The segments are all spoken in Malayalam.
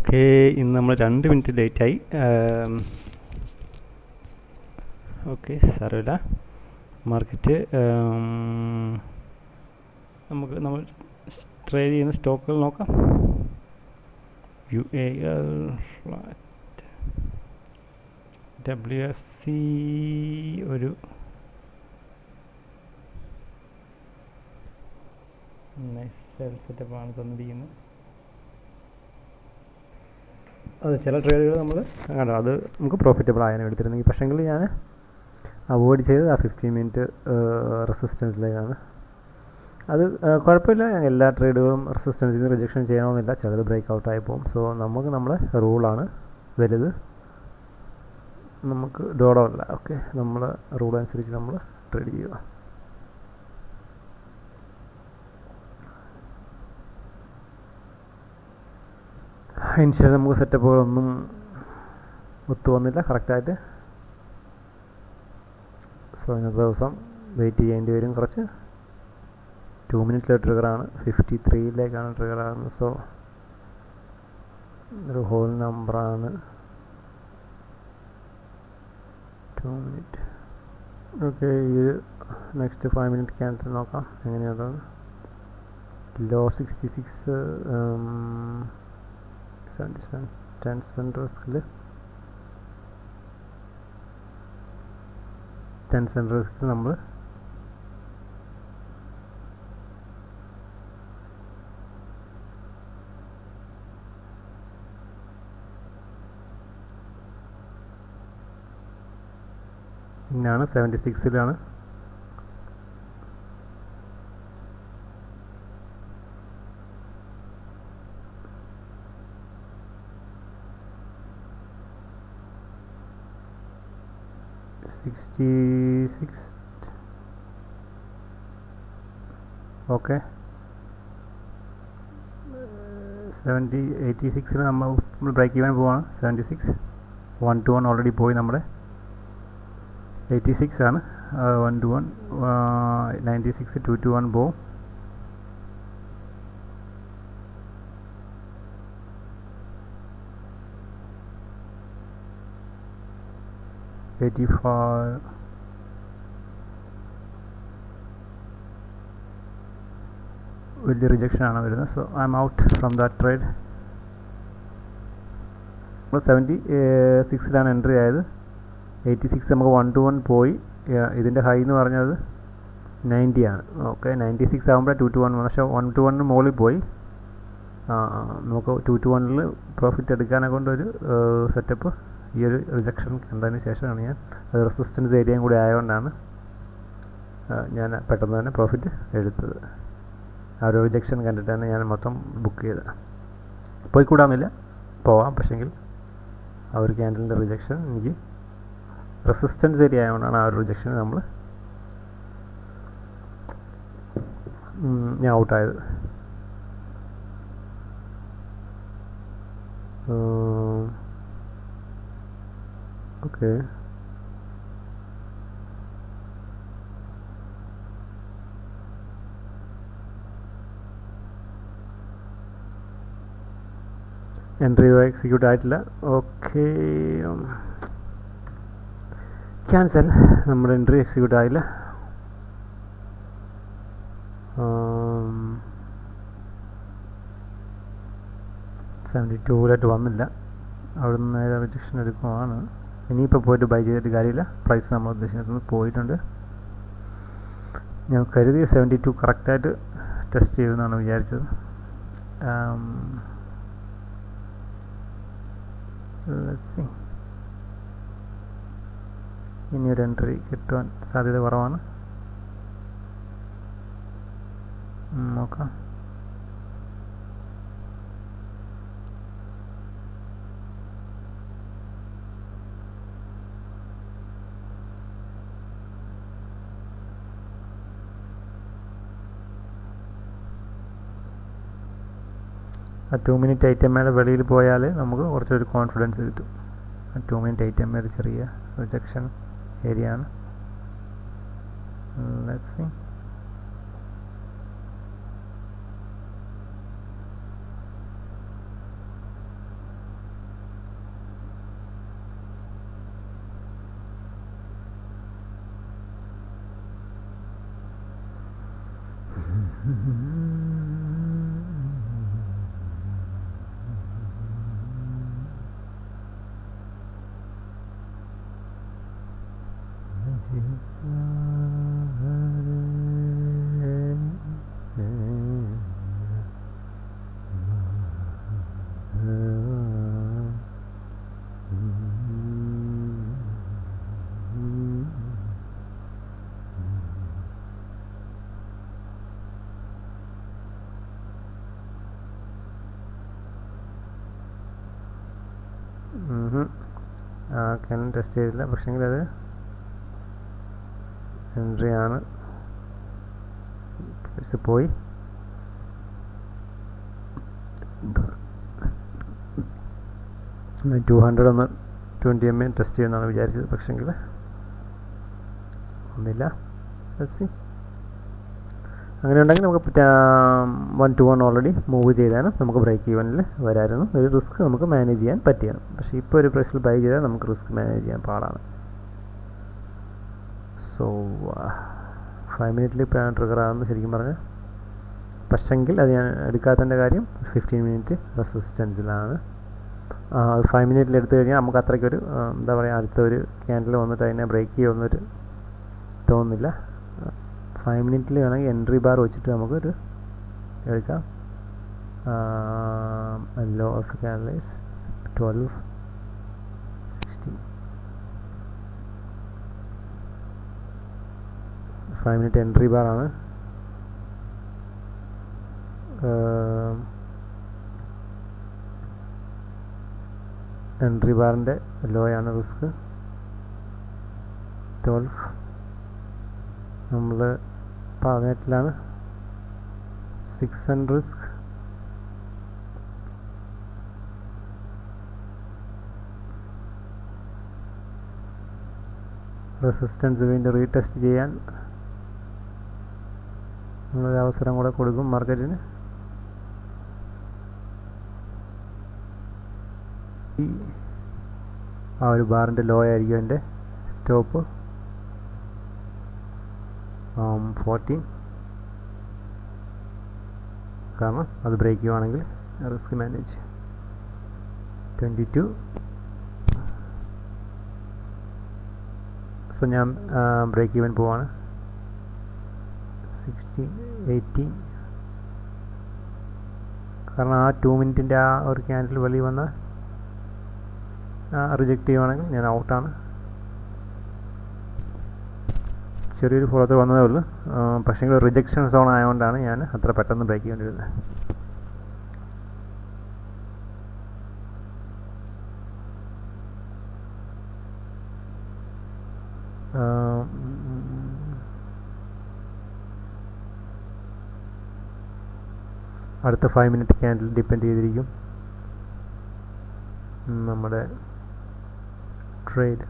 ഓക്കെ, ഇന്ന് നമ്മൾ 2 മിനിറ്റ് ലേറ്റായി. ഓക്കെ, സാരമില്ല. മാർക്കറ്റ് നമ്മൾ ട്രേഡ് ചെയ്യുന്ന സ്റ്റോക്കുകൾ നോക്കാം. WFC ഒരു നൈസ് സെറ്റപ്പാണ് തന്നിരിക്കുന്നത്. അത് ചില ട്രേഡുകൾ നമ്മൾ കണ്ടോ, അത് നമുക്ക് പ്രോഫിറ്റബിൾ ആയാണ് എടുത്തിരുന്നെങ്കിൽ. പക്ഷേങ്കിൽ ഞാൻ അവോയ്ഡ് ചെയ്തത് ആ 15 മിനിറ്റ് റെസിസ്റ്റൻസിലേക്കാണ്. അത് കുഴപ്പമില്ല, എല്ലാ ട്രേഡുകളും റെസിസ്റ്റൻസിൽ നിന്ന് റിജക്ഷൻ ചെയ്യണമെന്നില്ല, ചിലത് ബ്രേക്ക് ഔട്ടായി പോകും. സോ നമുക്ക് നമ്മുടെ റൂളാണ് വലുത്, നമുക്ക് ഡോളറല്ല. ഓക്കെ, നമ്മൾ റൂൾ അനുസരിച്ച് നമ്മൾ ട്രേഡ് ചെയ്യുക. ഇനിഷ്യൽ നമുക്ക് സെറ്റപ്പുകളൊന്നും ഒത്തു വന്നില്ല കറക്റ്റായിട്ട്. സോ ഇന്നത്തെ ദിവസം വെയിറ്റ് ചെയ്യേണ്ടി വരും കുറച്ച്. 2 മിനിറ്റിലെ ട്രിഗറാണ്, 53ലേക്കാണ് ട്രിഗർ ആകുന്നത്. സോ ഒരു ഹോൾ നമ്പറാണ് 2 മിനിറ്റ്. ഓക്കെ, ഈ നെക്സ്റ്റ് 5 മിനിറ്റ് ക്യാൻഡിൽ നോക്കാം എങ്ങനെയാണ്. ലോ 66, 77 10 റിസ്കിൽ 10 റിസ്കിൽ നമ്മൾ ഇന്നാണ് 76ലാണ്. ഓക്കെ, 86ൽ നമ്മൾ ബ്രേക്ക് ചെയ്യാൻ പോവാണ്. 76 1 to 1 ഓൾറെഡി പോയി നമ്മുടെ. 86 ആണ് 1 to 1, 96 2 to 1 പോവും. വലിയ റിജക്ഷൻ ആണ് വരുന്നത്. So I M out from that trade. നമ്മൾ 76ലാണ് എൻട്രി ആയത്. 86 നമുക്ക് 1 to 1 പോയി. ഇതിൻ്റെ ഹൈ എന്ന് പറഞ്ഞത് 90 ആണ്. ഓക്കെ, 96 ആകുമ്പോൾ 2 to 1, പക്ഷേ 1 to 1 മുകളിൽ പോയി. നമുക്ക് 2 to 1ൽ പ്രോഫിറ്റ് എടുക്കാനെ കൊണ്ടൊരു സെറ്റപ്പ് ഈ ഒരു റിജക്ഷൻ കണ്ടതിന് ശേഷമാണ് ഞാൻ, അത് റെസിസ്റ്റൻസ് ഏരിയയും കൂടി ആയതുകൊണ്ടാണ് ഞാൻ പെട്ടെന്ന് തന്നെ പ്രോഫിറ്റ് എടുത്തത്. ആ ഒരു റിജക്ഷൻ കണ്ടിട്ടാണ് ഞാൻ മൊത്തം ബുക്ക് ചെയ്തത്. പോയിക്കൂടാന്നില്ല, പോവാം, പക്ഷേങ്കിൽ ആ ഒരു ക്യാൻഡലിൻ്റെ റിജക്ഷൻ എനിക്ക് റെസിസ്റ്റൻസ് ഏരിയ ആയതുകൊണ്ടാണ് ആ ഒരു റിജക്ഷൻ ഞാൻ ഔട്ടായത്. ഓക്കെ, എൻട്രി എക്സിക്യൂട്ട് ആയിട്ടില്ല. Okay, cancel. നമ്മുടെ എൻട്രി എക്സിക്യൂട്ട് ആയില്ല. 72 വന്നില്ല. അവിടെ നിന്ന് നേരെ റിജക്ഷൻ എടുക്കുവാണ്. ഇനിയിപ്പോൾ പോയിട്ട് ബൈ ചെയ്തിട്ട് കാര്യമില്ല, പ്രൈസ് നമ്മൾ ഉദ്ദേശിക്കുന്നത് പോയിട്ടുണ്ട്. ഞാൻ കരുതി 72 കറക്റ്റായിട്ട് ടെസ്റ്റ് ചെയ്യുമെന്നാണ് വിചാരിച്ചത്. ഇനിയൊരു എൻട്രി കിട്ടുവാൻ സാധ്യത കുറവാണ്. നോക്കാം. ആ 2 മിനിറ്റ് ഐറ്റമയുടെ വെളിയിൽ പോയാൽ നമുക്ക് കുറച്ചൊരു കോൺഫിഡൻസ് കിട്ടും. ആ 2 മിനിറ്റ് ഐറ്റമ ഒരു ചെറിയ റിജക്ഷൻ ഏരിയ ആണ്. Let's see. ക്യാനൻ ടെസ്റ്റ് ചെയ്തില്ല, പക്ഷേങ്കിൽ അത് എൻട്രി ആണ്. പോയി 200 ഒന്ന് 20 MA ടെസ്റ്റ് ചെയ്യുമെന്നാണ് വിചാരിച്ചത്, പക്ഷേങ്കിൽ ഒന്നില്ല. അങ്ങനെ ഉണ്ടെങ്കിൽ നമുക്ക് 1-1 ഓൾറെഡി മൂവ് ചെയ്താണ് നമുക്ക് ബ്രേക്ക് ഈവനിൽ വരായിരുന്നു. ഒരു റിസ്ക് നമുക്ക് മാനേജ് ചെയ്യാൻ പറ്റിയാണ്. പക്ഷേ ഇപ്പോൾ ഒരു പ്രൈസിൽ ബൈ ചെയ്താൽ നമുക്ക് റിസ്ക് മാനേജ് ചെയ്യാൻ പാടാണ്. സോ 5 മിനിറ്റിൽ ഇപ്പോൾ ട്രിഗർ ആകുന്നത് ശരിക്കും പറഞ്ഞാൽ, പക്ഷെങ്കിൽ അത് ഞാൻ എടുക്കാത്തതിൻ്റെ കാര്യം 15 മിനിറ്റ് റെസിസ്റ്റൻസിലാണ്. 5 മിനിറ്റിൽ എടുത്തു കഴിഞ്ഞാൽ നമുക്ക് അത്രയ്ക്കൊരു എന്താ പറയുക, അടുത്തൊരു ക്യാൻഡിൽ വന്നിട്ട് അതിനെ ബ്രേക്ക് ചെയ്യുമെന്നൊരു തോന്നുന്നില്ല. 5 മിനിറ്റിൽ വേണമെങ്കിൽ എൻട്രി ബാർ വെച്ചിട്ട് നമുക്കൊരു എടുക്കാം. Low of candles 12, 16. 5 minute entry bar ആണ്. എൻട്രി ബാറിൻ്റെ ലോയാണ് റിസ്ക് 12. നമ്മൾ 18ലാണ് 6 റിസ്ക്. റെസിസ്റ്റൻസ് വീണ്ടും റീടെസ്റ്റ് ചെയ്യാൻ നമ്മളൊരു അവസരം കൂടെ കൊടുക്കും മാർക്കറ്റിന്. ആ ഒരു ബാറിൻ്റെ ലോ ആയിരിക്കും എൻ്റെ സ്റ്റോപ്പ് 14, കാരണം അത് ബ്രേക്ക് ചെയ്യുവാണെങ്കിൽ റിസ്ക് മാനേജ്. 22. സോ ഞാൻ ബ്രേക്ക് ഈവൻ പോവാണ്. 16, 18, കാരണം ആ 2 മിനിറ്റിൻ്റെ ആ ഒരു ക്യാൻഡിൽ വെളിയിൽ വന്ന റിജക്റ്റ് ചെയ്യുവാണെങ്കിൽ ഞാൻ ഔട്ടാണ്. ചെറിയൊരു ഫോളോ ത്രൂ വന്നതേ ഉള്ളൂ, പക്ഷേ റിജക്ഷൻ സോൺ ആയതുകൊണ്ടാണ് ഞാൻ അത്ര പെട്ടെന്ന് ബ്രേക്ക് ചെയ്യേണ്ടിയിരുന്നത്. അടുത്ത 5 മിനിറ്റ് ക്യാൻഡിൽ ഡിപ്പെൻഡ് ചെയ്തിരിക്കും നമ്മുടെ ട്രേഡ്.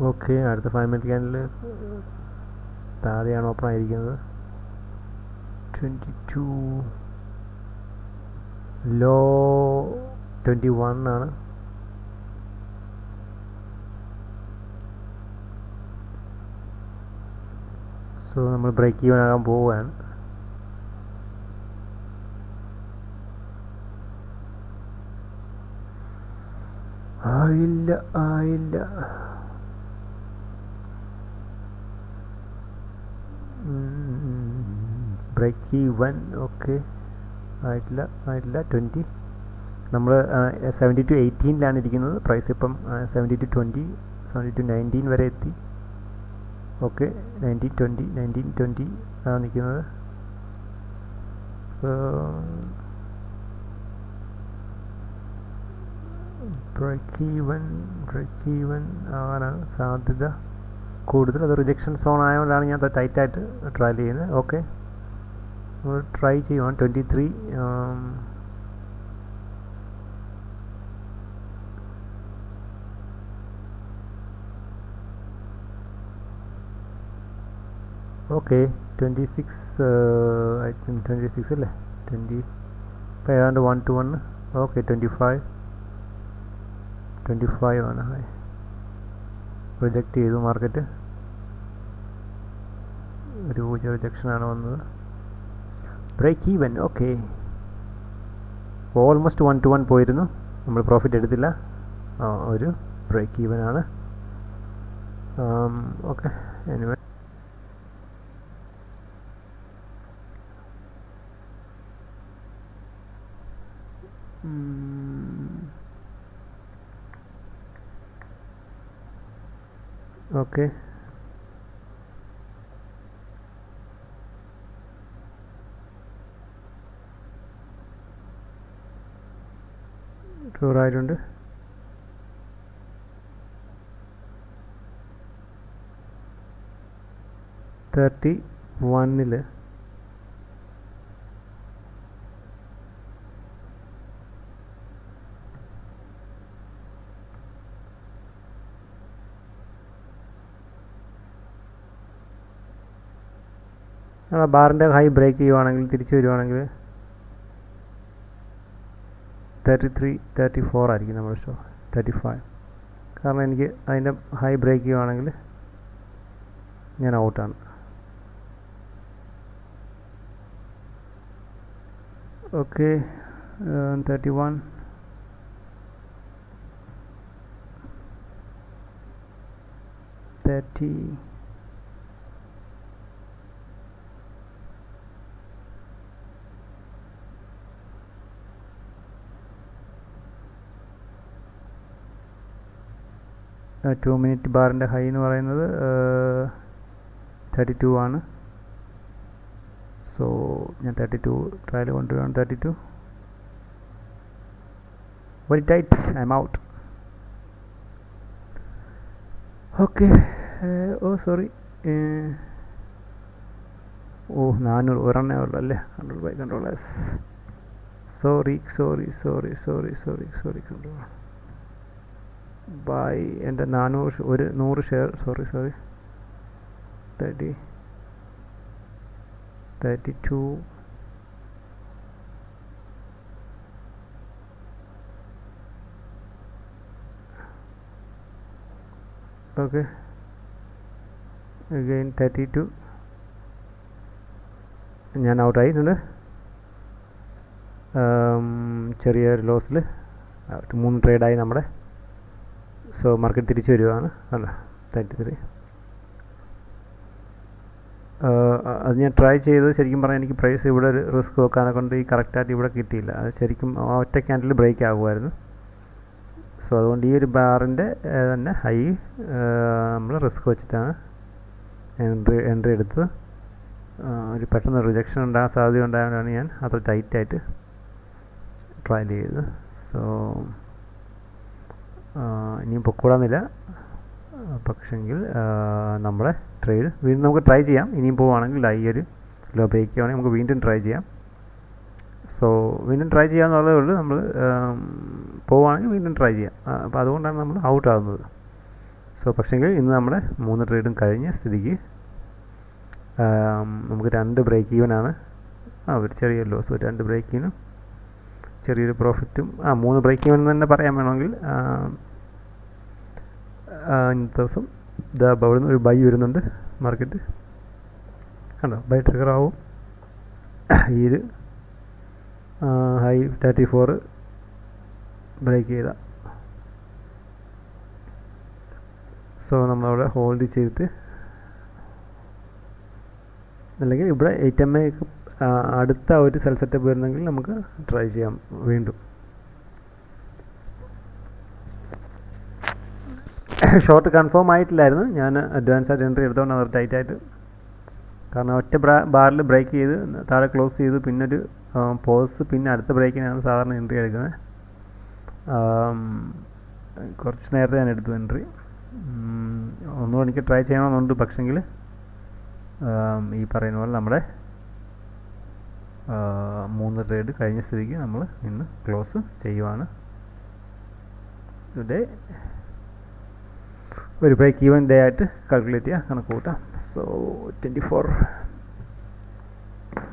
ഓക്കെ, അടുത്ത 5 മിനിറ്റ് ക്യാൻഡിൽ താഴെയാണ് ഓപ്പൺ ആയിരിക്കുന്നത്. 22, ലോ 21 ആണ്. സോ നമ്മൾ ബ്രേക്ക് ഈവൻ ആകാൻ പോവുകയാണ്. ആയില്ല. ബ്രേക്ക് ഈവൻ ഓക്കെ ആയിട്ടില്ല. 20. നമ്മൾ 70-18 ഇരിക്കുന്നത്. പ്രൈസ് ഇപ്പം 70-20, 70-19 വരെ എത്തി. ഓക്കെ, 19-20 ആണ് നിൽക്കുന്നത്. ബ്രേക്ക് ഈവൻ ആകാനാണ് സാധ്യത കൂടുതൽ. അത് റിജക്ഷൻ സോൺ ആയതുകൊണ്ടാണ് ഞാൻ ടൈറ്റായിട്ട് ട്രയൽ ചെയ്യുന്നത്. ഓക്കെ, ട്രൈ ചെയ്യുവാൻ 23. ഓക്കെ, 26 ഐ തിങ്ക് 26 അല്ലേ, 20 ഇപ്പോൾ ഏതാണ്ട് 1-1. ഓക്കെ, 25 ആണ്. റിജക്റ്റ് ചെയ്തു മാർക്കറ്റ്. ഒരു റിജക്ഷനാണ് വന്നത്. ബ്രേക്ക് ഈവൻ ഓക്കെ, ഓൾമോസ്റ്റ് 1-1 പോയിരുന്നു. നമ്മൾ പ്രോഫിറ്റ് എടുത്തില്ല. ഒരു ബ്രേക്ക് ഈവൻ ആണ്. ഓക്കെ, എനിവേ ഓക്കെ, ടൂറായിട്ടുണ്ട്. $31 ബാറിൻ്റെ ഹൈ ബ്രേക്ക് ചെയ്യുവാണെങ്കിൽ തിരിച്ചു വരുവാണെങ്കിൽ 33, 34 ആയിരിക്കും നമ്മുടെ സ്റ്റോക്ക്. 35. കാരണം എനിക്ക് അതിൻ്റെ ഹൈ ബ്രേക്ക് ചെയ്യുവാണെങ്കിൽ ഞാൻ ഔട്ടാണ്. ഓക്കെ, 31, 30. ടു മിനിറ്റ് ബാറിൻ്റെ ഹൈ എന്ന് പറയുന്നത് 32 ആണ്. സോ ഞാൻ 32 ട്രയൽ കൊണ്ടുവരാണ്. 32 very tight. I'm out. Okay. Sorry. 400 ഒരെണ്ണേ ഉള്ളൂ അല്ലേ? Control by controllers. Sorry control by എൻ്റെ 100 ഷെയർ. സോറി 30, 32. Okay, again 32. ഞാൻ ഔട്ടായിട്ടുണ്ട്. ചെറിയൊരു ലോസിൽ 3 ട്രേഡായി നമ്മുടെ. സോ മാർക്കറ്റ് തിരിച്ചു വരുവാണ് അല്ല. 33. അത് ഞാൻ ട്രൈ ചെയ്തത് ശരിക്കും പറഞ്ഞാൽ എനിക്ക് പ്രൈസ് ഇവിടെ ഒരു റിസ്ക് വെക്കാനെ കൊണ്ട് ഈ കറക്റ്റായിട്ട് ഇവിടെ കിട്ടിയില്ല. അത് ശരിക്കും ഒറ്റ ക്യാൻഡിൽ ബ്രേക്ക് ആകുമായിരുന്നു. സോ അതുകൊണ്ട് ഈ ഒരു ബാറിൻ്റെ തന്നെ ഹൈ നമ്മൾ റിസ്ക് വെച്ചിട്ടാണ് എൻട്രി എടുത്തത്. ഒരു പെട്ടെന്ന് റിജക്ഷൻ ഉണ്ടാകാൻ സാധ്യത ഉണ്ടായതുകൊണ്ടാണ് ഞാൻ അത്ര ടൈറ്റായിട്ട് ട്രയൽ ചെയ്തത്. സോ ഇനിയും പൊക്കൂടാന്നില്ല. പക്ഷെങ്കിൽ നമ്മുടെ ട്രേഡ് വീണ്ടും നമുക്ക് ട്രൈ ചെയ്യാം. ഇനിയും പോവുകയാണെങ്കിൽ ഈ ഒരു ലോ ബ്രേക്ക് ചെയ്യുകയാണെങ്കിൽ നമുക്ക് വീണ്ടും ട്രൈ ചെയ്യാം. സോ വീണ്ടും ട്രൈ ചെയ്യാമെന്നുള്ളതേ ഉള്ളൂ. നമ്മൾ പോവുകയാണെങ്കിൽ വീണ്ടും ട്രൈ ചെയ്യാം. അപ്പോൾ അതുകൊണ്ടാണ് നമ്മൾ ഔട്ട് ആകുന്നത്. സോ പക്ഷെങ്കിൽ ഇന്ന് നമ്മുടെ 3 ട്രേഡും കഴിഞ്ഞ സ്ഥിതിക്ക് നമുക്ക് 2 ബ്രേക്ക് ഈവനാണ്. ഒരു ചെറിയ ലോസ്, 2 ബ്രേക്ക് ഈവനും ചെറിയൊരു പ്രോഫിറ്റും. 3 ബ്രേക്ക് ഈവൻ തന്നെ പറയാൻ വേണമെങ്കിൽ ഇന്നത്തെ ദിവസം അവിടെ നിന്ന് ഒരു ബൈ വരുന്നുണ്ട് മാർക്കറ്റ്. കണ്ടോ, ബൈ ട്രിഗർ ആവും. ഈ ഒരു ഹൈ 34 ബ്രേക്ക് ചെയ്ത. സോ നമ്മളവിടെ ഹോൾഡ് ചെയ്തിട്ട് അല്ലെങ്കിൽ ഇവിടെ 8MA അടുത്ത ഒരു സെൽ സെറ്റപ്പ് വരുന്നെങ്കിൽ നമുക്ക് ട്രൈ ചെയ്യാം വീണ്ടും. ഷോർട്ട് കൺഫേം ആയിട്ടില്ലായിരുന്നു. ഞാൻ അഡ്വാൻസ് ആയിട്ട് എൻട്രി എടുത്തോണ്ട് അത് ടൈറ്റായിട്ട്. കാരണം ഒറ്റ ബാറിൽ ബ്രേക്ക് ചെയ്ത് താഴെ ക്ലോസ് ചെയ്ത് പിന്നൊരു പോസ്, പിന്നെ അടുത്ത ബ്രേക്കിനാണ് സാധാരണ എൻട്രി എടുക്കുന്നത്. കുറച്ച് നേരത്തെ ഞാൻ എടുത്തു എൻട്രി. ഒന്നുകൂടെ എനിക്ക് ട്രൈ ചെയ്യണമെന്നുണ്ട്. പക്ഷെങ്കിൽ ഈ പറയുന്ന പോലെ നമ്മുടെ 3 ട്രേഡ് കഴിഞ്ഞ സ്ഥിതിക്ക് നമ്മൾ ഇന്ന് ക്ലോസ് ചെയ്യുവാണ്. ടുഡേ ഒരു ബ്രേക്ക് ഈവൻ ഡേ ആയിട്ട് കാൽക്കുലേറ്റ് ചെയ്യുക, കണക്ക് കൂട്ടാം. So 24.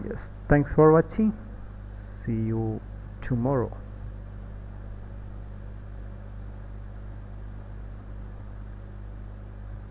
Yes, thanks for watching. See you tomorrow.